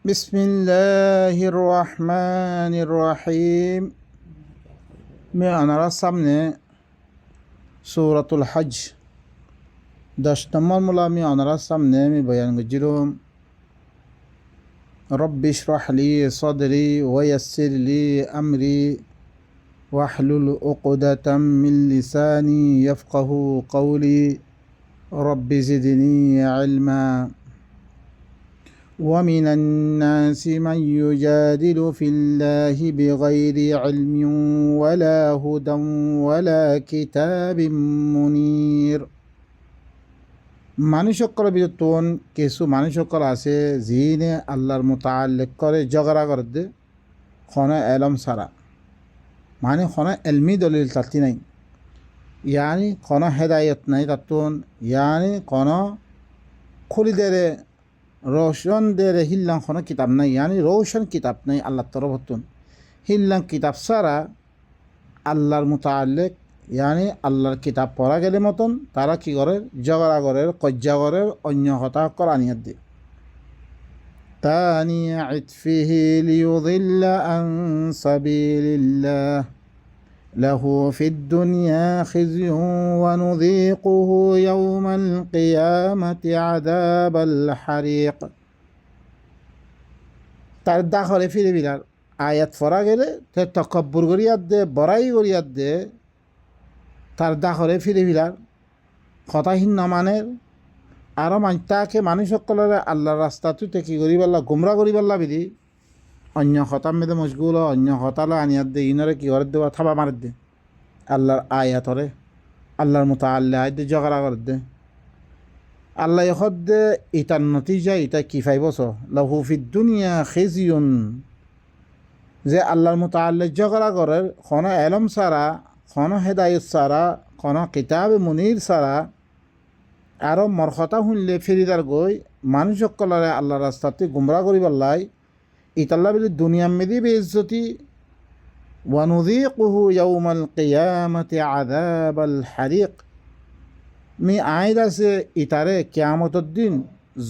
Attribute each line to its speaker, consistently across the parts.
Speaker 1: বিসমিল্লাহির রহমানির রহিম। আপনারা সামনে সূরাতুল হজ 10 নম্বর মূলা আপনারা সামনে আমি বয়ান করছিলাম। রব্বি ইশরাহ লি সাদরি ওয়া ইয়াসসির লি আমরি ওয়াহলুল উকদাতাম মিন লিসানি ইয়াফকাহু কওলি রব্বি জিদনি ইলমা ومن الناس من يجادل في الله بغير علم ولا هدى ولا كتاب منير। মানুষসকল বিতন কিছু মানুষসকল আছে যিনে আল্লাহর মুতাআল্লিক করে ঝগড়া করে কোনো এলম সারা, মানে কোনো এলমি দলিল তাতি নাই, ইয়ানি কোনো হেদায়ত নাই তাতুন, ইয়ানি কোনো খুলিদেরে রোশন দেরে হিল্লাং কোনো কিতাব নাই, ইয়ানি রোশন কিতাব নাই আল্লাহর তরফতুন। হিল্লাং কিতাব সারা আল্লাহর মুতাআল্লিক ইয়ানি আল্লাহর কিতাব পড়া গেলে মতন তারা কি করে ঝগড়া করে, কজ্জা করে, অন্য কথা করানিয়াত দিয়ে। তানি ইতফিহি লিয়ুযিল্লা আন সাবিলিল্লাহ লাহু ফিদ দুনিয়া খিজয়ুন ওয়া নুযীকুহু ইয়াওমাল কিয়ামাতি আযাবাল হারিক। তার দাখলে ফিরে বিলার আয়াত পড়া গেলে তে তকব্বুর করিয়াত দে, বড়াই করিয়াত দে, তার দাখলে ফিরে বিলার কথাহীন না মানের আরও তাকে মানুষ সকলের আল্লাহর রাস্তাতে কি করি পারলা গুমরা করি পারলা বিধি অন্য হতাম মেদে মশগুল, অন্য হতালে আনিয়াত দে, ইনরে কি করে দেওয়া থাবা মার দে আল্লাহর আয়াতরে, আল্লাহর মতো আল্লাহ আয় দে ঝগড়া করে দে। আল্লাহ হদ দে ইটার নতিজা ইটা কি ফাইবছ লাহু ফিদ দুনিয়া খিজয়ুন, যে আল্লাহর মতো আল্লাহ ঝগড়া করে কোনো এলম সারা, কোনো হেদায়ত সারা, কোনো কিতাব মুনির সারা, আরও মরখতা শুনলে ফেরিদার গই মানুষ সকলরে আল্লাহর রাস্তাতে গুমরা করি পাল্লাই ইতাল্লা বলে দুনিয়ার মেদি বেইজ্জতি। ওয়া নুযীকুহু ইয়াওমাল কিয়ামাতি আযাবাল হারিক, মি আইদ আছে ইতারে কিয়ামতের দিন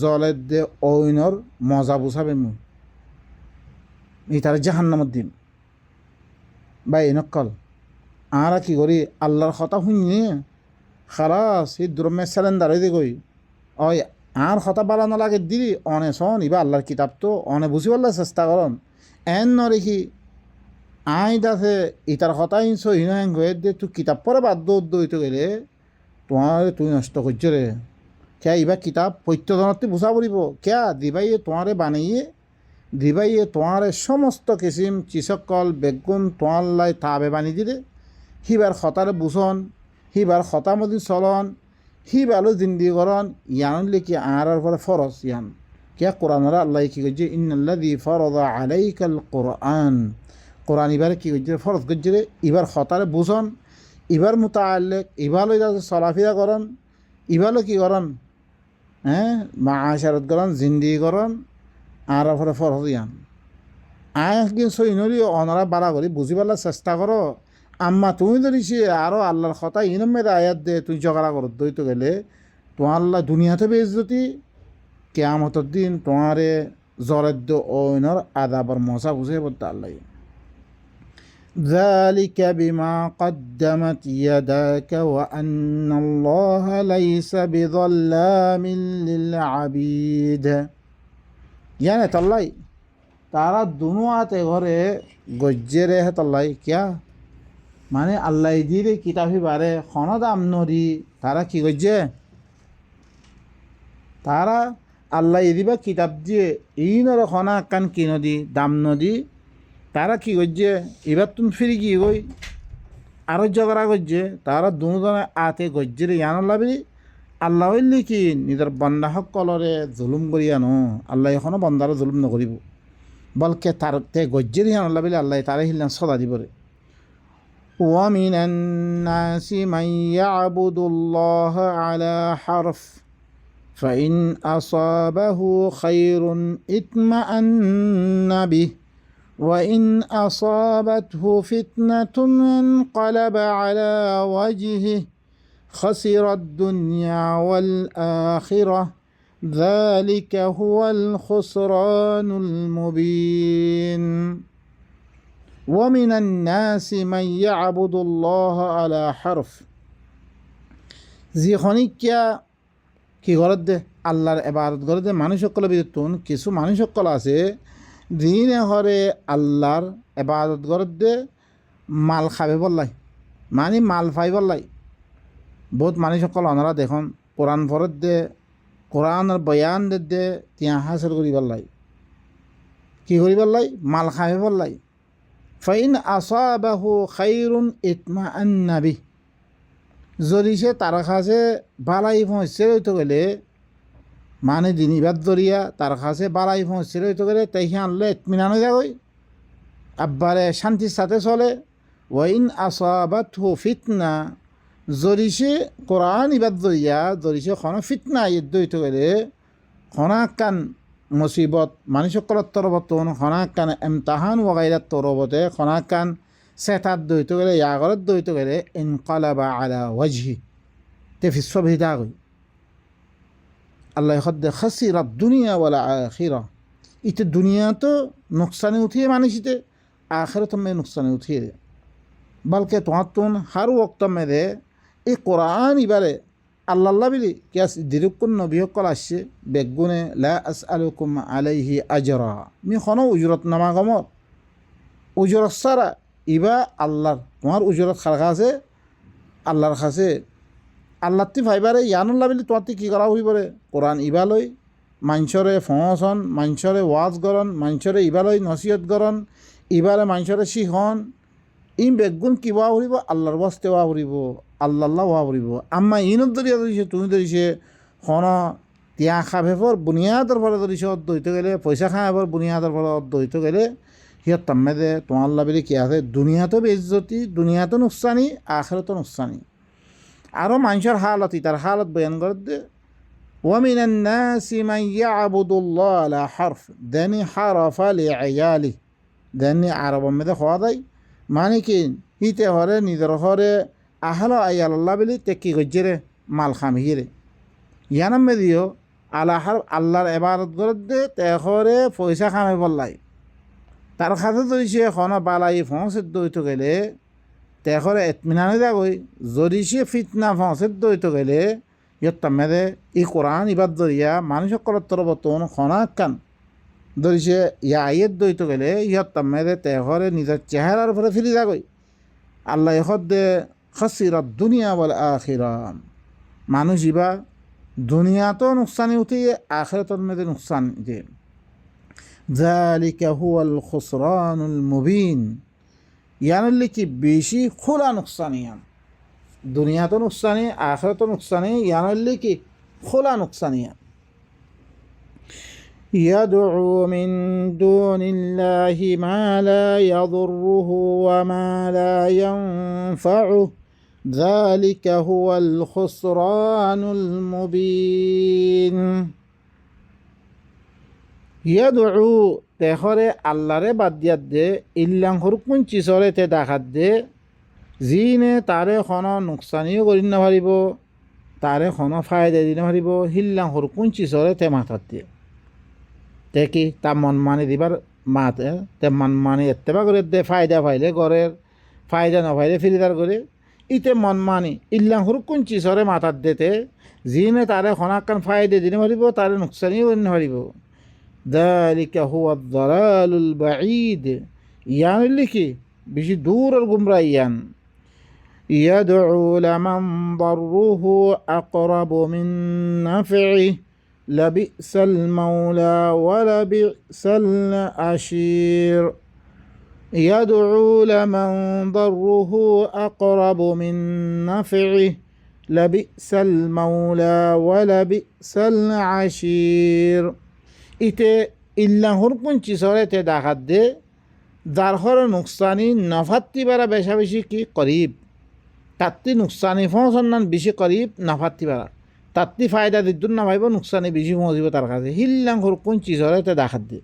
Speaker 1: জলের দে ঐনর মজা বুঝাবে মুই ইতারে জাহান্নামের দিন। বা এনেকল আরা কি করি আল্লাহর কথা শুনিয়ে খালাস এই দ্রম্যে স্যালেন্ডার হয়ে গই ওই আর কথা বালা নালাগে দিদি অনে শোন ইবা আল্লাহর কিতাব তো অনে বুঝি পারলে চেষ্টা করন এন নরেখি আইন আছে ইটার কথা ইনছো হিন হয়ে দে তুই কিতাব পরে বাধ্য উদ্যিত গেলে তোমার তুই নষ্ট করছ রে। কে ইবা কিতাব প্রত্যজনতে বুঝা পড়িব কে দিবাইয়ে তোমারে বানাইয়ে দিবাইয়ে তোমারে সমস্ত কিসিম চিসকল বেগুন তোমার লাই তাবে বানি দিলে হিবার খতারে বুঝন, হিবার খতা মদি চলন, হি ভালো জিন্দি করন, ইয়ান লিখি আর পরে ফরজ ইয়ান কে কোরআনরা আল্লাহ কি করছে ইন্নাল্লাযী ফারাদা আলাইকাল কোরআন, কোরআন এবারে কি করছে ফরজ করছে রে। এবার খতারে বুঝন, এবার মুতাআল্লিক ইবালো চলাফেরা করন, ইবালো কি করন মাআশারাত করন, জিন্দি করন, আর পরে ফরজ ইয়ান আয় কিন্তু সইনরি অনরা বাড়া করি বুঝি পারলার চেষ্টা করো। আম্মা তুমি ধরিছি আরও আল্লাহর কথা ইনমের আয়াত দে তুই ঝগড়া করত দইতে গেলে তোমার আল্লাহ দুনিয়াতে বেইজ্জতি, কিয়ামতের দিন তোমারে জলের দে ঐনর আযাবার মজা বুঝে বলতে আল্লাহ। ذلك بما قدمت يداك وأن الله ليس بظلام للعبيد। يعني তাল্লাই তারা দুনুয়াতে ঘরে গজ্জেরে হে তাল্লাই কিয়া মানে আল্লাহ দিয়ে কিতাবি বারে খন দাম নদী তারা কি করছে তারা আল্লাহ দিবা কিতাব দিয়ে এই নর খনা কান কি নদী দাম নদী তারা কি করছে এবার তুমি ফিরি কি গই আরো ঝগড়া করছে তারা দুজনে আতে গজ্জে রে ইয়ান লাভি আল্লাহ হইলে কি নিজের বন্দা সকলরে জুলুম করি আনো আল্লাহ এখনো বন্দারে জুলুম নকরিব বলকে তার তে গজ্জে রে ইয়ান লাভিলে আল্লাহ তারে হিলান সদা দিব রে। ومن الناس من يعبد الله على حرف فإن أصابه خير اطمأن به وإن أصابته فتنة انقلب على وجهه خسر الدنيا والآخرة ذلك هو الخسران المبين ومن الناس من يعبد الله على حرف যিখনিকিয়া কি ঘরত দে আল্লাহর ইবাদত করে দে মানুষ সকলের ভিতর কিছু মানুষ সকল আছে দিনে হরে আল্লাহর ইবাদত করে দে মাল খাবে বললাই মানে মাল পাই বললাই বহুত মানুষ সকল ওনারা দেখুন কোরআন ফরত দে কোরআনের বয়ান দে তিয়া হাসিল করি বললাই কি করি বললাই মাল খাবে বললাই ফাইন আসাবাহু খাইরুন ইতমাআন্না বিহি যদি সে তার কাছে বালাই পৌঁছে রইতে গেলে মানে দিনিবাদ দরিয়া তার কাছে বালাই পৌঁছে রইতে গেলে তাই আনলে এতমিনানো যাবই আব্বারে শান্তির সাথে চলে ওয়াইন আসাবাতহু ফিতনা যদি সে কোরআন ইবাদ দরিয়া যদি সে কোনো ফিতনা ইদ্দ হইতে গেলে খনাকান মুসিবত মানুষ সকলের তরবত খনাকান এমতাহান ওয়াগাইরাত তরবতে খনাকান সেতার দইতে গেলে ইয়াগরত দইতে গেলে ইনকালাবা আলা ওয়াজহি তে ফিসবিদা গই আল্লাহ খদ্দে খাসিরাত দুনিয়া ওয়ালা আখিরা ইতে দুনিয়া তো নুকসানে উঠিয়ে মানুষিতে আখিরাত মে নুকসানে উঠিয়ে দে বলকে তোমার হার ওক্ত মে দে এই কোরআন ইবারে আল্লাহ বিলি কিয়া দিরুকুন নবী সকল আসছে বেগুনে লা আসআলুকুম আলাইহি আজরা মি কোনো উজরত নামা গমত উজরত সারা ইবা আল্লাহর তোমার উজরত খার কাছে আল্লাহর কাছে আল্লাহ তি ভাইবারে ইয়ানুল্লাহ বিলি তোমার কী করা হইবরে কোরআন ইবা লই মানুষরে ফসন মানুষরে ওয়াজ গরণ মানুষরে ইবা লই নসিহত গরণ ইবারে মানুষরে শিখন ইম বেগুন কিবা হরিব আল্লাহর বস্তে ওয়া হরিব আল্লাহ ওয়া হরিব আম্মা ইনত দরিয়া ধরিছে তুমি ধরিছে খন তিয়া খাবেফর বুনিয়াদর ফলে ধরিছে অর্ধ হইতে গেলে পয়সা খাবেফর বুনিয়াদর ফলে অর্ধ হইতে গেলে হিয়ত তাম্মে দে তোমার আল্লাহ বিলি কি আছে দুনিয়াতো বেজ্জতি দুনিয়াতো নুকসানি আখিরাতো নুকসানি আরও মানুষের হালত তার হালত বয়ান করে দে ওয়ামিনান নাসি মান ইয়াবুদুল্লাহ আলা হারফ দেনি হারফা লিআয়ালি দেনি আরবের মধ্যে হওয়া দেয় মানে কি হিতে হরে নিজের হরে আহল আয়াল আল্লাহ বিলি তে কি করছে রে মাল খামিয়ে ইয়ানাম দিও আলা হারফ আল্লাহর ইবাদত করে দে তে হরে পয়সা খামে বললাই তার কাছে যদি সে এখন বালাই ফসের দইতে গেলে তেখরে এতমিনানে যাবই যদি সে ফিতনা ফসের দইতে গেলে ইয়ত্তা মেদে ই কোরআন ইবাদ দরিয়া মানুষ সকলের তরবতন খনাকান যদি সে ইয়ের দইতে গেলে ইয়ত্তা মেদে তেখরে নিজের চেহারার উপরে ফিরে যাগই আল্লাহ দে খাসিরাত দুনিয়া বলে আখিরা মানুষ ইবা দুনিয়াতো নুকসানি উঠিয়ে আখিরাতের মেদে নুকসান দিয়ে ذلك هو الخسران المبين يعني اللي كي بيشي خلا نقصانيان دنيا تو نقصاني آخرة تو نقصاني يعني اللي كي خلا نقصانيان يدعو من دون الله ما لا يضره وما لا ينفعه ذلك هو الخسران المبين ইয়াদু তেখরে আল্লাহরে বাদ দিয়াত দে ইল্লাং হরকুন চিচরে তে দেখাত দে যিনে তারে খন নোকসানিও কৰি নাপাৰিব তারে খন ফায়দা দি নাপাৰিব হিল্লাং হরকুন চিচরে তে মাথাত দিয়ে তে কি তা মন মানি দিবার মাতে তে মন মানি এত্তেবা করে দে ফায়দা পাইলে ঘরের ফায়দা নাপাইলে ফিরিদার করে ইতে মন মানি ইল্লাং হরকুন চিচরে মাথাত দেতে যিনে তারে খনাকান ফায়দা দি নাপাৰিব তারে নোকসানিও কৰি নাপাৰিব ذلك هو الضلال البعيد يعني اللي كي بيجي دور الجمريان يدعو لمن ضره أقرب من نفعه لبئس المولى ولبئس العشير يدعو لمن ضره أقرب من نفعه لبئس المولى ولبئس العشير ইতে ইল্লাহর কোন চিসরেতে দেখাত দে যার হর নুকসানি নফাত্তি বারা বেশা বেশি কি করিব তাত্তি নুকসানি ফসন্নান বেশি করিব নফাত্তি বারা তাত্তি ফায়দা দিদ্দুর না ভাইব নুকসানি বেশি পৌঁছিব তার কাছে হিল্লাহর কোন চিসরেতে দেখাত দে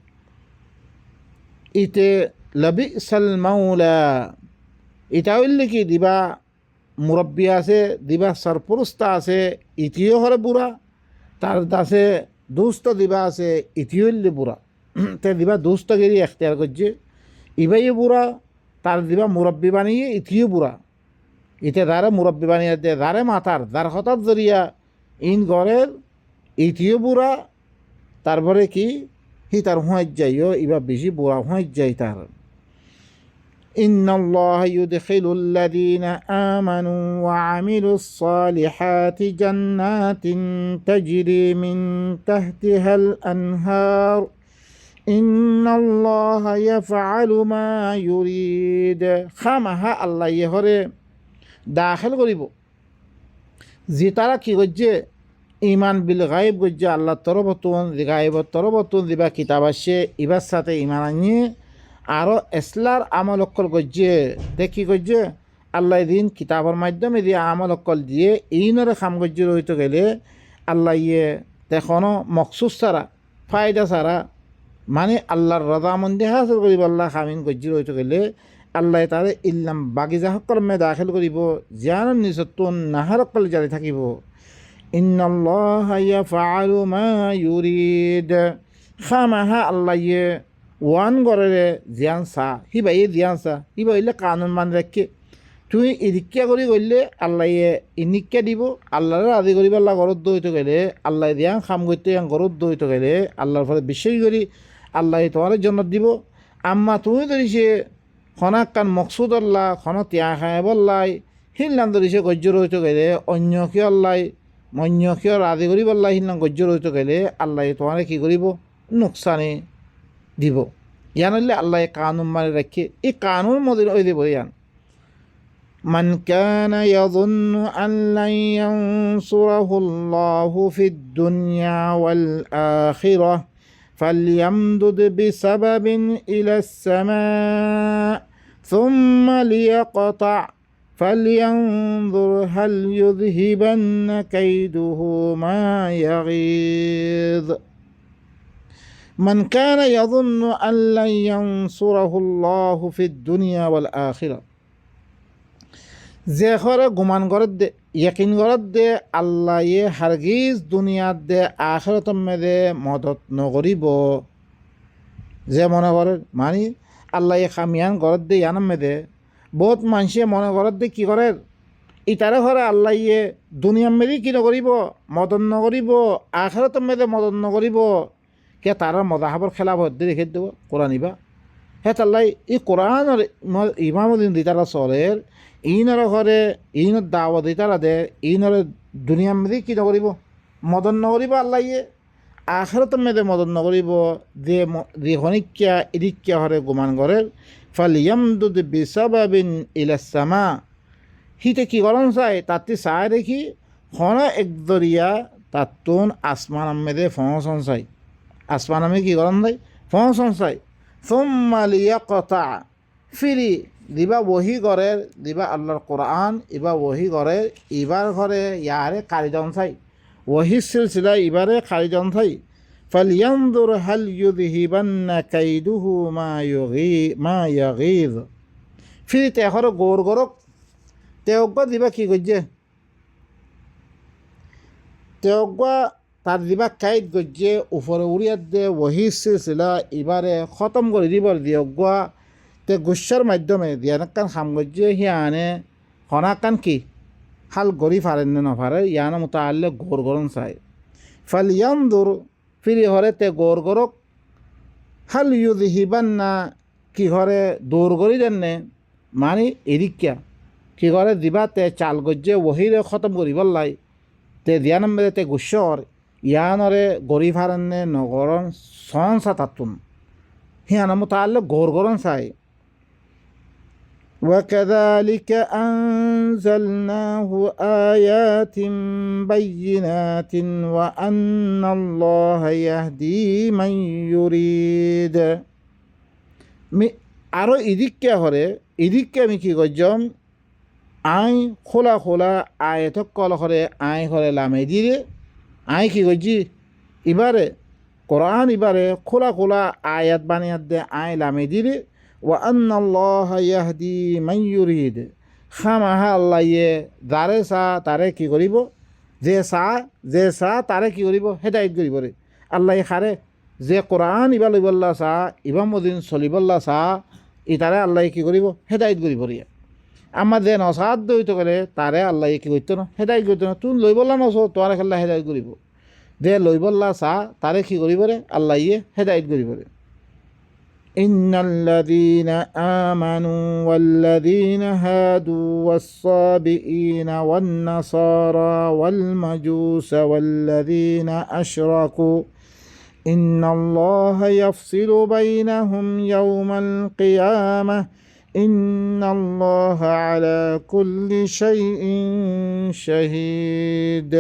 Speaker 1: ইতে লবিসাল মাউলা এটা হইলে কি দিবা মুরব্বী আছে দিবা সরপুরুস্তা আছে ইতিও হরে বুড়া তার দাসে দুষ্ট দিবা আছে ইতিহল্লি বুড়া তে দিবা দুষ্টগিরি এখতিয়ার করছে ইবাই বুড়া তার দিবা মুরব্বী বানিয়ে ইতিও বুড়া ইতে দারে মুরব্বী বানিয়ে দে দারে মাথার দার হঠাৎ জরিয়া ইন ঘরের ইতিও বুড়া তারপরে কি হি তার হুঁয়াই যাইও ইবা বেশি বুড়া হুঁয়াই যাই তার إن الله يدخل الذين آمنوا وعملوا الصالحات جنات تجري من تحتها الأنهار إن الله يفعل ما يريد خامها الله يهره দাখিল করিব যে তারা কি করছে ইমান বিল গায়েব করছে আল্লাহর তরফতুন গায়েবর তরফতুন দিবা কিতাব আসছে ইবার সাথে ইমান আনিয়ে আরও এসলার আমল অক্কল করছে দেখি করছে আল্লাহ দিন কিতাবের মাধ্যমে দিয়ে আমল অক্কল দিয়ে ইনরে খাম করছে রইতে গেলে আল্লাহ ইয়ে তেখনও মকসুস ছাড়া ফায়দা ছাড়া মানে আল্লাহর রজামন্দি হাসিল করিব আল্লাহ খামিন করছে রইতে গেলে আল্লাহ তারে ইল্লাম বাগিজা সকল মে দাখিল করিব জিয়ান নিসতুন নাহার অক্কল জারি থাকিব ইন্নাল্লাহা ইয়াফআলু মা ইউরিদ খামাহা আল্লাহ ইয়ে ওয়ান গড়ে জিয়ান চা হিবা এই জিয়ান চা হিবা হইলে কানুন মান রাখে তুই ইরিক্কা কৰি গ'লে আল্লাহে ইনিক্কা দিব আল্লাহরে আদি করিব আল্লাহ ঘরত দইতে গেলে আল্লাহ দিয়ান খাম করতে ঘরত দইতে গেলে আল্লাহর ফলে বিশ্বাস করি আল্লাহ তোমার জন্য দিব আম্মা তুমি ধরিছে খনাক কান মকসুদ আল্লাহ খন তিয়া খায় বললাই হিল্লাম ধরিছে গজ্য রইতে গেলে অন্য কিয় আল্লাহ অন্য কিয় আদি করিব আল্লাহ হিল্লাম গজ্য রইতে গেলে আল্লাহ তোমার কি করিব নোকসানে দিব ইয়ান হইলে আল্লাহ কানুন মারি রাখে এই কানুন মধ্যে ওই দেব ইয়ান من كان يظن أن لن ينصره الله في الدنيا والآخرة فليمدد بسبب إلى السماء ثم ليقطع فلينظر هل يذهبن كيده ما يغيظ من كان يظن أن لن ينصره الله في الدنيا والآخرة যে ঘরে গুমান ঘরত দে ইয়াকিন ঘরত দে আল্লাহ হারগিজ দুনিয়াত দে আখেরত মেদে মদত নকরিব যে মনে করে মানে আল্লাহ খামিয়ান ঘরত দে ইয়ানাম মেদে বহুত মানুষে মনে ঘরত দে কি করে ইতারে ঘরে আল্লাহ দুনিয়ার মেদি কি নকরিব মদত নকরিব আখেরত মেদে মদত নকরিব কে তারা মজাহাবর খেলা ভদ্রে রেখে দেব কোরআন ইবা হে তাল্লাই এই কোরআনের ইমামুদ্দিন দিতারা চলের ইনর ঘরে ইনত দাওয়া দিতারা দে ইনরে দুনিয়ার মেদি কি নকরিব মদন নকরিব আল্লাহ আখেরত মেদে মদন নকরিব যে হনিক্যা ইদিক্যা হরে গুমান ঘরের ফালিয়ামদুদ বিসাবাবিন ইলাসামা হিতে কি করন চাই তাতে চাই দেখি হন একদরিয়া তাতুন আসমান মেদে ফসন চাই আসমান আমি কি করন দেয় ফসন চাই সোম্মালিয়া কথা ফিরি দিবা বহি ঘরের দিবা আল্লাহর কোরআন ইবা বহি ঘরের ইবার ঘরে ইয়ারে কারিজন চাই ওহি সিলসিলা ইবারে কারিজন চাই ফালিয়ানদুর হাল ইউযহিবান্না কাইদুহু মা ইয়াগীজ ফিরি তেখর গৌর গরক তেওগা দিবা কি গজ্জে তেওগা তার দিবা কাইদ গজ্জে উপরে উড়িয়াত দে ওহি সিলসিলা ইবারে খতম করে দিবার দিয়গা তে গুসার মাধ্যমে দিয়ানাকান খাম গজ্জে হিয়ানে হনাকান কি হাল গড়ি ফারেন না নফারে ইয়ানা মোতাল্লে গোর গরম চাই ফালিয়ানদুর ফিরি হরে তে গোর গরক হাল ইউযহিবান্না কি ঘরে দৌর গড়ি দেননে মানে এদিকিয়া কি ঘরে দিবা তে চাল গজ্জে ওহিরে খতম করিবার লাই তে দিয়ানাম মেরে তে গুসর ইয়ানরে গড়ি ফারেন নগরন সন সাতাতুন হিয়ানা মোতাল্লে গোর গরম চাই وكذلك أنزلناه آيات بينات وأن الله يهدي من يريد আরও ইদিককে হরে ইদিককে আমি কি গজ্জম আই খোলা খোলা আয়ত কল হরে আই হরে লামে দিয়ে আই কি গজ্জি ইবারে কোরআন ইবারে খোলা খোলা আয়াত বানিয়াত দে আই লামে দিয়ে وأن الله يهدي من يريد খামাহা আল্লাহ যারে চা তারে কি করিব যে চা তারে কি করিব হেদায়ত করিব রে আল্লাহ খারে যে কোরআন ইবা লইবল্লা চা ইবা মদিন চলিবল্লা চা ইতারে আল্লাহ কি করিব হেদায়ত করিব রিয়া আমার যে নসাদ দইতে গেলে তারে আল্লাহ কি করতো না হেদায়ত করতো না তুই লইবল্লা নস তোমার খেলা হেদায়ত করিব যে লইবল্লা চা তারে কি করিব রে আল্লাহ ইয়ে হেদায়ত করিব রে إن الذين آمنوا والذين هادوا والصابئين والنصارى والمجوس والذين أشركوا إن الله يفصل بينهم يوم القيامة إن الله على كل شيء شهيد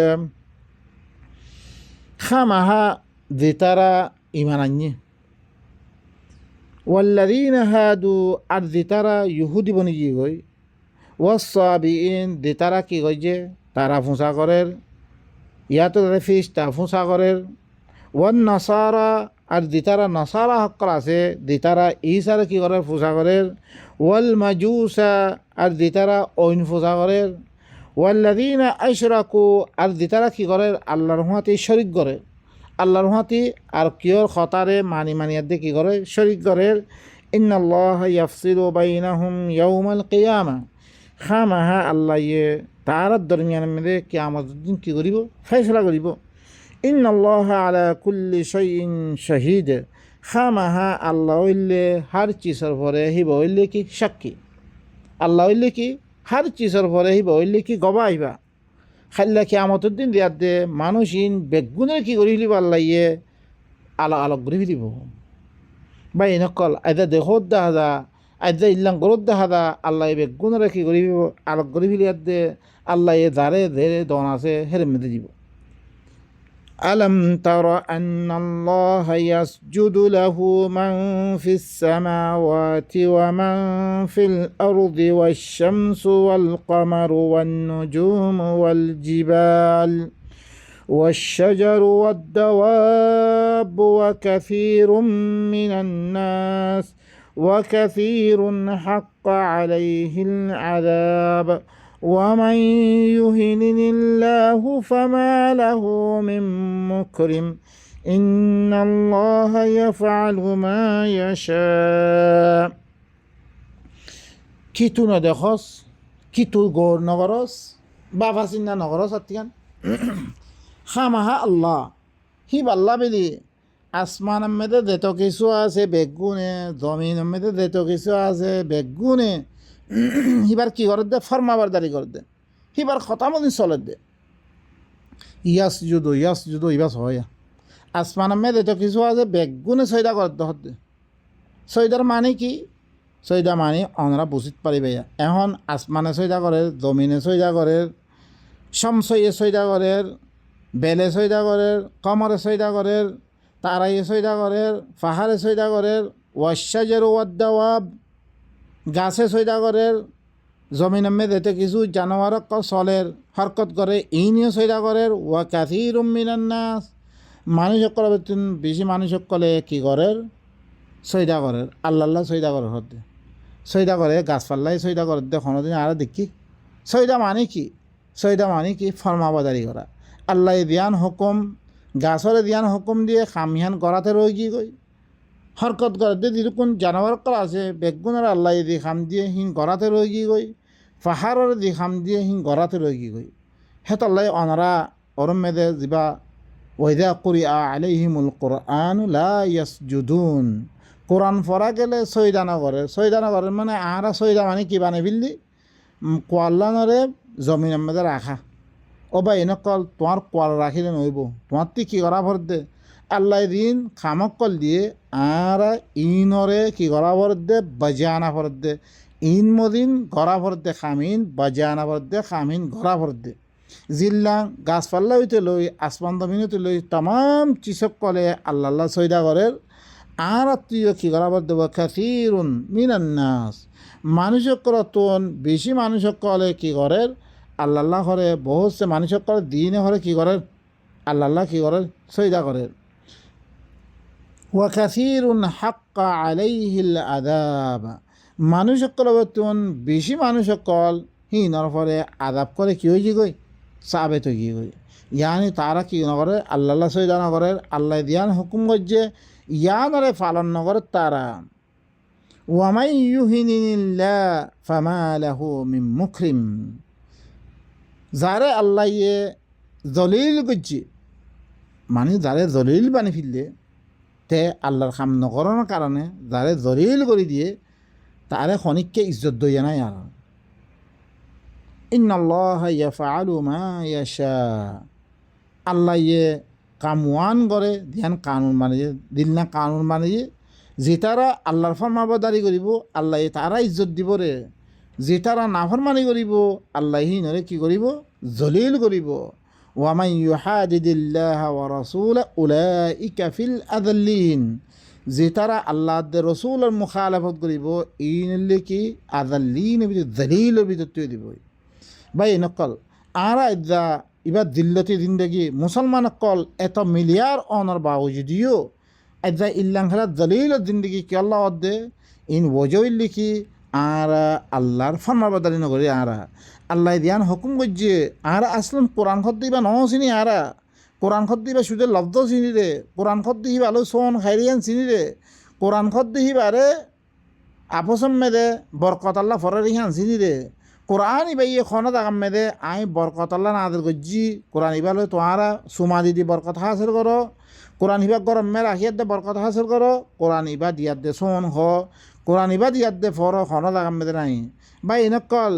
Speaker 1: خامها ذترى إيمانية والذين هادوا الذترى يهودي بني গই والصابئين ذترى কি গই যে তারা ফুসা করের ইয়াতো ফিস্টা ফুসা করের والنصارى আর দিতারা নাসারা হক্কর আছে দিতারা ঈসার কি করে ফুসা করের والمجوس আর দিতারা অইন ফুসা করের والذين أشركوا আর দিতারা কি করে আল্লাহর হাতে শরীক করে আল্লাহর হাতে আর কিয়র খতারে মানি আদে কি করে শরীক করে ইন্নাল্লাহ ইয়াফসিলু বাইনাহুম ইয়াউমাল কিয়ামা খামাহা আল্লাহ ইয়ে তার দরমিয়ানের মধ্যে কিয়ামতের দিন কি করিব ফয়সালা করিব ইন্নাল্লাহ আলা কুল্লি শাইইন শাহিদ খামাহা আল্লাহ হইলে হার চিজর পরে হিব হইলে কি সাক্ষী আল্লাহ হইলে কি হার চিজর পরে হিব হইলে কি গবা আহিবা খাইলা কিয়ামতের দিন দিয়াত দে মানুষিন বেগুনের কি করি ফেলিব আল্লাহ ইয়ে আলোক করে ফেলিব বা এনেকল আইদা দেহত দেখা যা আইদা ইল্লাং গরত দেখা যা আল্লাহ বেগুনের কি করি আলোক করে ফেলিয়াত দে আল্লাহ এ যারে ধেরে দন আছে হেরে মেতে দিব ألم تر أن الله يسجد له من في السماوات ومن في الأرض والشمس والقمر والنجوم والجبال والشجر والدواب وكثير من الناس وكثير حق عليه العذاب ومن يهن الله فما له من مكرم إن الله يفعل ما يشاء কিতু না দেখস কিতু গৌর নগরস বাবা চিন্তা নগরস আত্মিয়ান খামাহা আল্লাহ হিব আল্লাহ বেলি আসমানের মেয়েদের যেত কিছু আছে বেগুনে জমিনের মেয়েদের যেত কিছু আছে বেগুনে হিবার কি করে দে ফরমাবারদারি করে দে হিবার কথা মদিন চলে দে ইয়াস যুদো ইবাস হয় আসমানের মেয়ে তো কিছু আছে বেগুনে সৈদা করে দে সৈদার মানে কি সৈদা মানে অনরা বুঝিত পারিবে এখন আসমানে সৈদা করে জমিনে সৈদা করে সমসইয়ে সৈদা করে বেলে সৈদা করে কমরে সৈদা করে তারাইয়ে সৈদা করে পাহাড়ে সৈদা করে ওয়াশাজের ওয়াদ্দাওয়াব গাছে সৈদা করে জমিন মেয়েতে কিছু জানোয়ার চলের হরকত করে ইনিও সৈদা করে ওয়া কাথির মিনান নাস মানুষ সকল বেশি মানুষ সকলে কী করে সৈদা করে আল্লাহ সৈদা করে হতে সৈদা করে গাছপাল্লাই সৈদা করে দে কোনোদিন আর দেখি সৈদা মানে কি ফরমাবাদারি করা আল্লাহ দিয়ান হুকুম গাছরে দিয়ান হুকুম দিয়ে খামিহান গড়াতে রয়ে গিয়ে গই হরকত করে দে যেরকম জানোয়ার করা আছে বেগুনের আল্লাহ দি খাম দিয়ে হিং গড়াতে রয়ে গিয়ে গই পাহাড়ের দি খাম দিয়ে হিং গড়াতে রয়ে গিয়ে গই হেত আল্লাহ অনারা অরম মেদে যা ওইদা করি আলাইহিমুল কোরআন লা ইয়াসজুদুন কোরআন পড়া গেলে সৈদানা করে মানে আহারা সৈদা মানে কি বানে বিল্লি কোয়াল্লানরে জমিনের মধ্যে রাখা ও বা এনেকল তোমার কোয়াল রাখিলে নইব তোমার তি কী করা ভর দে আল্লাহ দিন খামক কল দিয়ে আর ইনরে কি করা ভর দে বাজে আনা ভর দে ইন মদিন গড়া ভর দে খামিন বাজে আনা ভর দে খামিন গড়া ভর দে জিল্লা গাছপাল্লা হইতে লই আসমান দমিন হইতে লই তাম চিসক কলে আল্লাহ সৈদা করে আর তুইও কি করা ভর দেব কাসীরুন মিনান নাস মানুষক করতন বেশি মানুষক কলে কি করে আল্লাহ করে বহুত সে মানুষক করে দিনে করে কি করে আল্লাহ কি করে সৈদা করে ওয়া কাসীরুন হাক্কা আলাইহিল আযাব মানুষ সকল বর্তমান বেশি মানুষ সকল হিনর পরে আদাব করে কি হয়ে গই সাবেত হয়ে গই ইয়ানি তারা কি নগরে আল্লাহ সৈদা নগরের আল্লাহ দিয়ান হুকুম করছে ইয়ানরে পালন নগর তারা ওয়ামাই ইউহিনিল্লাহ ফামা লাহু মিন মুকরিম যারে আল্লাহ ইয়ে জলিল করছে মানে যারে জলিল বানি ফিরলে তে আল্লাহর কাম নকরানোর কারণে যারে জলিল করে দিয়ে তারে খনিককে ইজ্জত দইয়া নাই আর ইন্নাল্লাহা ইয়াফআলু মা ইয়াশা আল্লাহ ইয়ে কামওয়ান করে ধ্যান কানুন মানে দিল না কানুন মানে যেতারা আল্লাহর ফরমাবদারি করিব আল্লাহ তারা ইজ্জত দিব রে যেতারা নাফরমানি করিব আল্লাহ নরে কি করিব জলিল করিব ওয়ামান ইউহাদিদিল্লাহা ওয়া রাসূলা উলাইকা ফিল আযাল্লিন যেতারা আল্লাহ রসুলের মুখালাফত করিব ইনলে কি আযাল্লিন জলিলের ভিতর তুই দিব ভাই নকল আরা ইদা ইবার দিল্লতি জিন্দগি মুসলমান কল এত মিলিয়ার অনর বাউজুদিও এদা ইল্লাং খেলা দলিলের জিন্দগি কি আল্লাহ দে ইন ওজইল্লি কি আর আল্লাহর ফরমাবদারি নগরী আরা আল্লাহ দিয়ান হুকুম করছে আর আসলাম কোরআন খত দিবা ন চিনি আরা কোরআন খত দিবা সুদের লব্ধ চিনি রে কোরআন খত দিবা আলো সোন খাইরিয়ান চিনি রে কোরআন খত দিবা রে আপসম মেদে বরকত আল্লাহ ফরার ইহান চিনি রে কোরআন ইবা ইয়ে খনত আগাম মেদে আই বরকত আল্লাহ নাদের গজ্জি কোরআন ইবা লো তোহারা সুমা দিদি বরকত হাসিল করো কোরআন ইবা গরম মে রাখিয়াত দে বরকত হাসিল করো কোরআন ইবা দিয়াত দে সোন হ কোরআন ইবা দিয়াত দে ফর খনত আগাম মেদে নাই বা ইনকল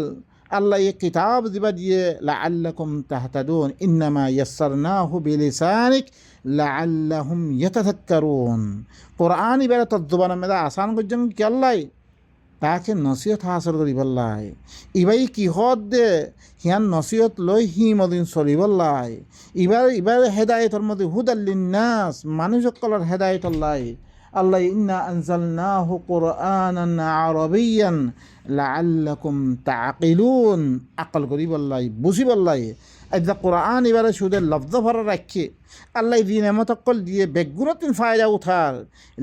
Speaker 1: আল্লাহ ইয়ে কিতাব দিবা দিয়ে লাআল্লাকুম তাহতাদুন ইন্নামা ইয়াসসারনাহু বিলিসানিক লাআল্লাহুম ইয়াতাযাক্কারুন কোরআন ইবা তদ্জবান মেদে আসান গজ্জন কি আল্লাহ তাকে নসিহত হাসল করিবল্লাই ইবাই কিহত দে হিয়ান নসিহত লই হিমদিন চলিবল্লাই ইবার হেদায়তর মধ্যে হুদাল্লিন নাস মানুষ সকলের হেদায়তল্লাই আল্লাহ ইন্না আনজালনাহু কুরআনান আরাবিয়ান লাআল্লাকুম তাআকিলুন আকল করিবল্লাই বুঝিবল্লাই এদা কোরআন এবারে সুদের লব্ধ ভরা রাখে আল্লাহ দিন এমতকল দিয়ে বেগুনতিন ফায়দা উঠার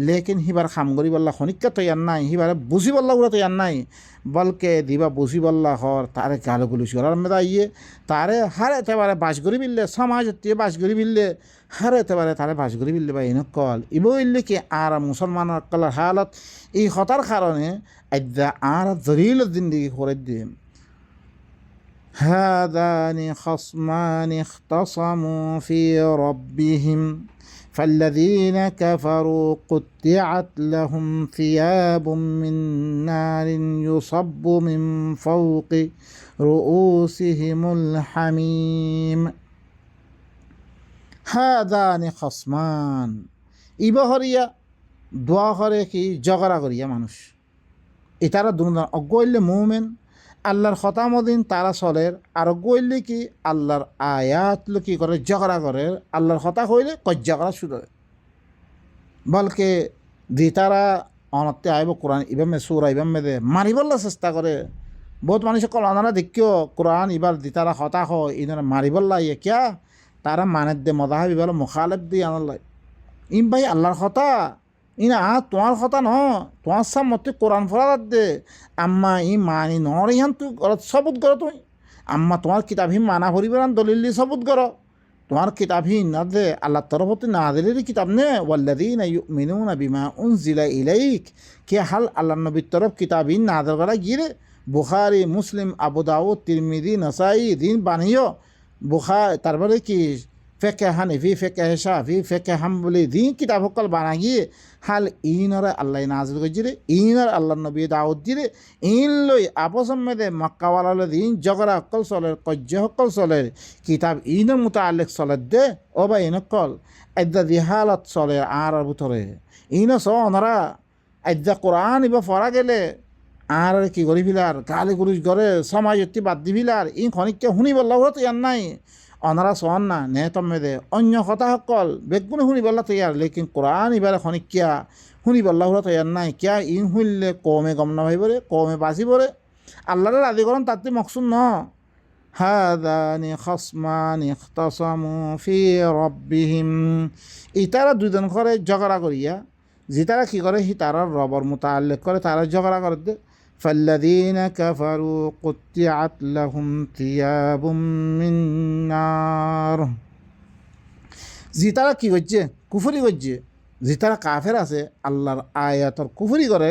Speaker 1: লেকিন হিবার খাম করিবল্লা খনিকা তৈয়ার নাই হিবারে বুঝিবল্লা উড়া তৈয়ার নাই বলকে দিবা বুঝিবল্লা হর তারে গালো গুলুস করার মেদা ইয়ে তারে হার এতেবারে বাস করি বিললে সমাজ দিয়ে বাস করি বিললে হার এতেবারে তারে বাস করি বিললে বা ইনকল ইব ইল্লে কি আর মুসলমানের কলার হালত এই হতার কারণে এদা আর জরিল জিন্দিগি করে দিয়ে هذان خصمان اختصموا في ربهم فالذين كفروا قطعت لهم ثياب من نار يصب من فوق رؤوسهم الحميم هذان خصمان ইবহরিয়া দোয়া করে কি ঝগড়া করিয়া মানুষ এটারা দুনিয়া অজ্ঞইলে মুমিন আল্লাহর খতামদিন তারা চলের আর গইলে কি আল্লাহর আয়াত কি করে ঝগড়া করে আল্লাহর কথা হইলে কজ্জা করা শুরু হয় বলকে দি তারা অনতে আইব কোরআন ইবামে সুরা ইবামে দে মারিবল্লা চেষ্টা করে বহুত মানুষ কল আনারা দেখিও কোরআন ইবার দি তারা হতা হয় ইনারা মারিবল্লা ইয়ে কিয়া তারা মানের দে মজাহাব ইবার মুখালেব দিয়ে আনাল্লাই ইম ভাই আল্লাহর কথা ইনা তোমার কথা ন তোমার সাম মতে কোরআন ফরাত দে আম্মা ই মানি নর ইহান তুই ঘরত সবুত করো তুমি আম্মা তোমার কিতাবহি মানা ভরিবেন দলিল সবুত করো তোমার কিতাবহি না দে আল্লাহ তরফতে না দিলেরই কিতাব নে ওয়াল্লাযীনা ইউমিনুনা বিমা উনজিলা ইলাইক কে হাল আল্লাহ নবীর তরফ কিতাবহি নাযিল করা গিয়ে বুখারী মুসলিম আবু দাউদ তিরমিজি নাসাই দিন বানিও বুখারী তারপরে কি ফেকে হানিফি ফেকে শাফি ফেকে হাম্বলি দিন কিতাব সকল বানা গিয়ে হাল ইনরে আল্লাহ নাজিল করছিরে ইনর আল্লাহ নবী দাউদ দিরে ইন লই আপসম মেদে মক্কাওয়ালা দিন জগরা সকল চলের কজ্য সকল চলের কিতাব ইনের মুতাআল্লিক চলের দে ও বা ইনকল এদা দিহালত চলে আর ভিতরে ইন চ অনরা এদা কোরআন ইবা ফরা গেলে আর কি করি ফিলার গালি গুরুজ করে সমাজতি বাদ দি ফিলার ইন খনিককে শুনি বললা ওরা তো ইয়ার নাই অনারা সন না নে তমে দে অন্য কথা সকল বেগুনে শুনিবল্লা তৈয়ার লেকিন কোরআন ইবারে খনিকিয়া শুনিবল্লা ওরা তৈয়ার নাই কিয়া ইন শুনলে কমে গম না ভাইবরে কমে বাঁচিবরে আল্লাহরে রাজি করন তাতে মকসুদ ন হাদানি খসমানি ইখতাসামু ফি রব্বিহিম ইতারা দুজন করে ঝগড়া করিয়া যেতারা কি করে হি তারা রবর মুতাআল্লিক করে তারা ঝগড়া করে দে فالذين كفروا قطعت لهم ثياب من نار যি তারা কি করছে কুফরি করছে, যে তারা কাফের আছে আল্লাহর আয়াতর কুফরি করে,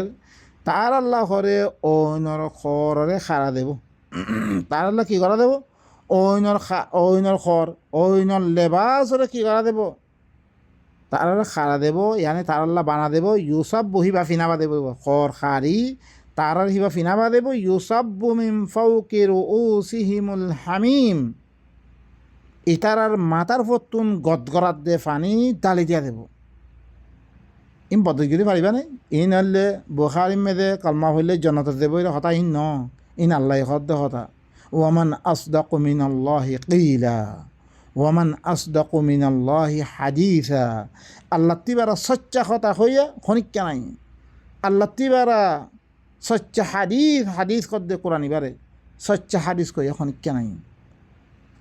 Speaker 1: তার আল্লাহ করে অইনর খরে খাড়া দেব। তার আল্লাহ কি করা দেব? অইনর খর অইনর লেবাসরে কি করা দেব? তার আল্লাহ খাড়া দেব, ইয়ানি তার আল্লাহ বানা দেব। ইউসব বহিবা ফিনাবা দেব, খর খারি তার হিবা ফিনাবা দেব। ইউসব মিন ফাউকি রুউসিহিমুল হামিম, ইতারার মাথার ফতুন গদগরাত দে ফানি ডালি দিয়া দেব। ইন পদ্ধতি পারিবা নাই? ইন হলে বুখারি মেদে কলমা হইলে জনতা দেব, এটা হতা ইন ন, ইন আল্লাহ হদ হতা। ওয়ামান আসদাকু মিনাল্লাহি কিলা ওয়ামান আসদাকু মিনাল্লাহি হাদিসা। আল্লাহ তিবারা সচ্চা কথা হইয়া খনিক্কা নাই। আল্লাহ তিবারা সচ্চা হাদিস কদ্দে কোরআন ইবারে সচ্চা হাদিস কইয়া খনিক্কা নাই।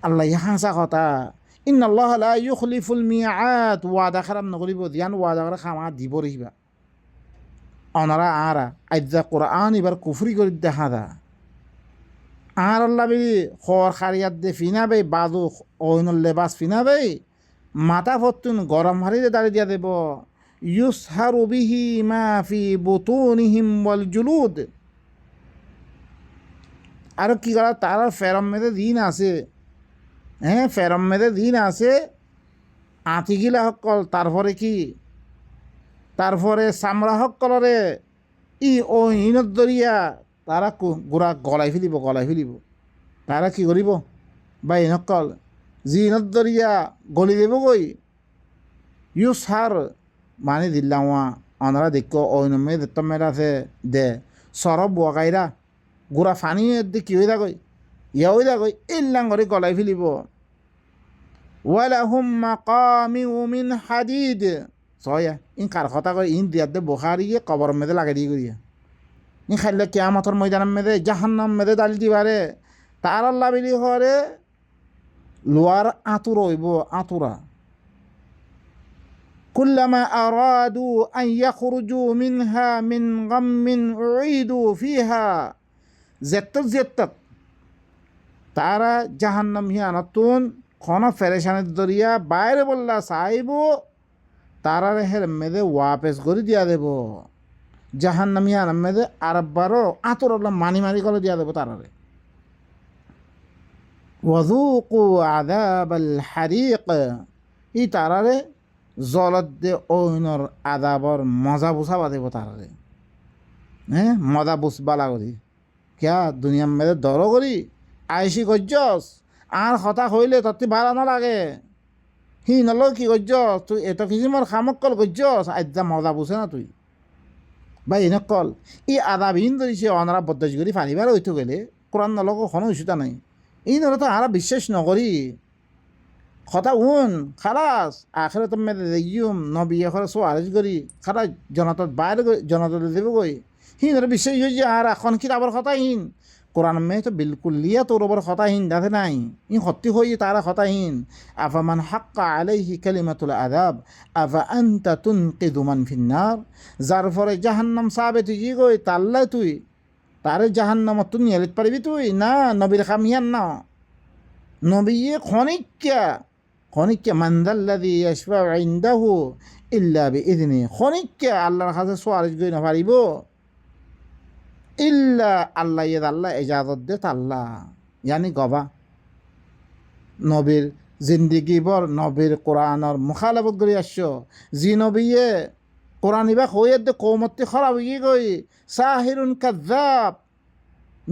Speaker 1: আল্লাহ হাসা কথা। ইন্নাল্লাহ লা ইউখলিফুল মিআদ, ওয়াদা খারাপ নকরিব, দিয়ান ওয়াদা করে খামা দিব রহিবা। অনারা আরা আইজা কোরআন এবার কুফরি করে দেখা দা। আর আল্লাহ বিলি খর খারিয়াত দে ফিনাবে, বাদু অইনল লেবাস ফিনাবে, মাথা ফতুন গরম হারিতে দাঁড়িয়ে দিয়া দেব। ইউসহারু বিহি মা ফি বুতুনিহিম ওয়াল জুলুদ। আর কি করা, তারা ফেরম মেদে দিন আছে, হ্যাঁ ফেরম মেদে দিন আছে আতিগিলা হকল, তারপরে কি, তারপরে চামড়া হকলরে ও ইনত দরিয়া তারা গোড়া গলাই ফেলিব, গলাই ফেলিব। তারা কি করিব বা ইনকল যি ইনত দরিয়া গলি দেব গই। ইউসার মানে দিল্লাম অনারা দেখ অইনমে দত্তমের আছে দে সরব বগাইরা গোড়া ফানি দে কি হয়ে থাকই, ইয়া হয়ে থাকই ইল্লাং করে গলাই ফেলিব। ওয়ালাহুম মাকামিউ মিন হাদিদ। সয়া ইন কার কথা কয়, ইন দিয়ার দে বুখারিয়ে কবর মেদে লাগাই দিয়ে করিয়া ই খাইলে কিয়ামতর ময়দান মেদে জাহান্নাম মেদে ডালি দিবারে। তার আল্লাহ বিলি হরে লোয়ার আতুর হইব, আতুরা। কুল্লামা আরাদু আন ইয়াখরুজু মিনহা মিন গাম্মিন উইদু ফিহা। জেত্তক তারা জাহান্নাম হিয়ানতুন খন ফেরেশানের দরিয়া বাইরে বললা চাইব, তারা হের মেদে ওয়াপেস করে দিয়া দেব। জাহান্নামিয়া মেদে আরবারও আতর মানি মারি করে দিয়া দেব তারারে। ওয়াযুকু আযাবাল হারিক, ই তারারে জলত দে ওইনর আযাবর মজা বুঝাবা দেব তারারে। হ্যাঁ মজা বুঝবালা করি কিয়া দুনিয়ার মেদে দর করি আইসি গজ্জস আর হতা হইলে তত্তি ভাড়া নালাগে। হি নল কি গজ্জস তুই এত কিছু মোর খামক্কল গজ্জস আজ্জা মজা বুঝে না তুই বা ইনকল ই আদা বিহীন ধরিছে অনারা বদ্দাস করি ফানিবার হইতে গেলে কোরআন নলক কোনো ইস্যুতা নাই। এই নলে তো আরা বিশ্বাস নকরি কথা উন খালাস আখেরে তো মেদে দেইম নবী এখন সোয়ারেজ করি খারাপ জনতার বাইরে জনতা দেব গই। হি নলে বিশ্বাস হয়েছে আর এখন কি আবার কথা হিন কোরআন মে তো বিলকুল লিয়া তোর ওপর হতাহীন দাঁতে নাই, ই সত্যি হয়ে তারা হতাহীন। আফামান হাক্কা আলাইহি কালিমাতুল আযাব আফা আনতা তুনকিযু মান ফিন্নার। যার ফলে জাহান্নাম সাবে তুই কি কই তাল্লাই তুই তারে জাহান্নামত তুই নিয়ে পারবি তুই না? নবীর খামিয়ান না, নবী খনিক্কা মানদাল্লাযী ইয়াশফাউ ইনদাহু ইল্লা বিইযনি। খনিক্কা আল্লাহর কাছে সুয়ারিশ কই না পারিব ইল্লা আল্লাহ ইয়েদ আল্লাহ এজাজত দে তাল্লাহ। ইয়ানি গবা নবীর জিন্দিগি বর নবীর কোরআনর মুখালাফত করে আসছ। জি নবীয়ে কোরআন ইবা হইয়ে দে কৌমত্তি খারাপ হয়ে গই সাহিরুন কাযযাব,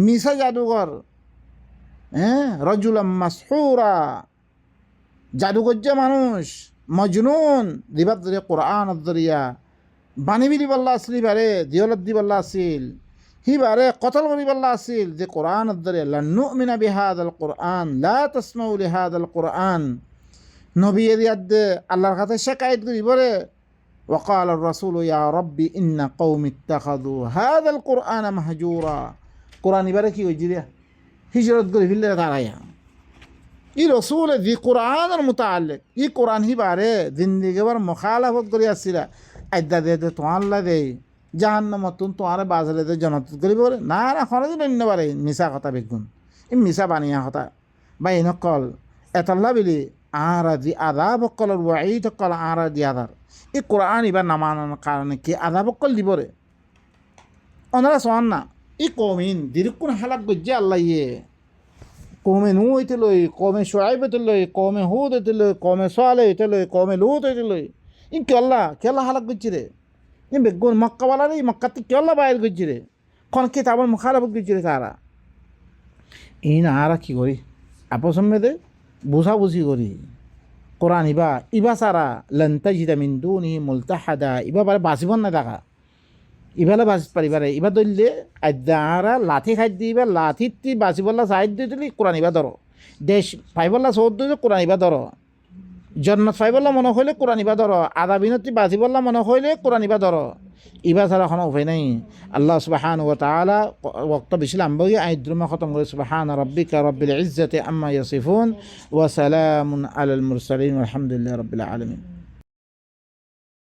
Speaker 1: মিছা জাদুঘর, হ্যাঁ রজুলাম মাসহুরা, জাদুগজ্জা মানুষ, মজনুন দিবাদ দরিয়া কোরআন দরিয়া বানিবি দিবাল্লা আসলি বারে দিওলত দিবাল্লা আসিল হি বারে কতল করিবাল্লা আসিল যে কোরআন দরিয়া লা নুমিনা বিহাদাল কোরআন লা তাসমাউ লিহাদাল কোরআন। নবী এরিয়াদে আল্লাহর কাছে শিকায়ত করিবরে وقال الرسول يا ربي إن قوم اتخذوا هذا القرآن مهجورا। কোরআন এবারে কি হয়েছে রে হিজরত করে ফেললে তারাইয়া ই রসুল দি কোরআনের মুতাআল্লিক ই কোরআন হিবারে জিন্দিগি বার মুখালাফত করে আসছিলা আইদা দে তোমার দে জাহান্নামতুন তোমার বাজারে দে জনত করিব না না খরদিন অন্য বারে মিছা কথা বেগুন ই মিছা বানিয়া কথা বা এনকল এতাল্লা বিলি আরাজি আদাব অকল ওয়াঈদ অকল আরাজি আদার এই কোরআন এবার নামানোর কারণে কি আদাব অকল দিবরে ওনারা সমান না ই কমিন দীর্ঘক্ষণ হালাক গজ্জে আল্লাহ ইয়ে কমে নু হইতে লই কমে সোয়াইব হইতে লই কমে হুদ হইতে লই কমে সোয়ালে হইতে লই কমে লুত হইতে লই ইন কেল্লা হালাক গজ্জি রে ইন বেগুন মক্কাওয়ালা রে মক্কাতে কেল্লা বাইর গজ্জি রে খন কিতাবর মুখালাফত গজ্জি রে তারা ইন আরা কি করি আপস মেদে বুঝাবুঝি করি কোরআন ইবা সারা লন্তাজিদা মিন দুনি মুলতাহাদা ইবা বারে বাঁচিব না দেখা ইবালে বাঁচিত পারিবারে ইবা ধরলে আদারা লাঠি খাই দিবা লাঠিত বাঁচিবলা সাইড দিয়ে দিলি কোরআন ইবা ধর দেশ পাইবলা চৌদ দিলে কোরআন ইবা ধর জন্নত পাইবলা মনে হইলে কোরআন ইবা ধর আদা বিনতি বাঁচিবলা মনে হইলে কোরআন ইবা ধর ইবা ছাড়া কোনো উপায় নাই আল্লাহ সুবহানাহু ওয়া তাআলা ওয়াক্ত বেশি লাম্বগি আইদ্রমা খতম করে সুবহানা রাব্বিকা রাব্বিল ইজ্জাতি আম্মা ইয়াসিফুন ওয়া সালামুন আলাল মুরসালিন আলহামদুলিল্লাহি রাব্বিল আলামিন।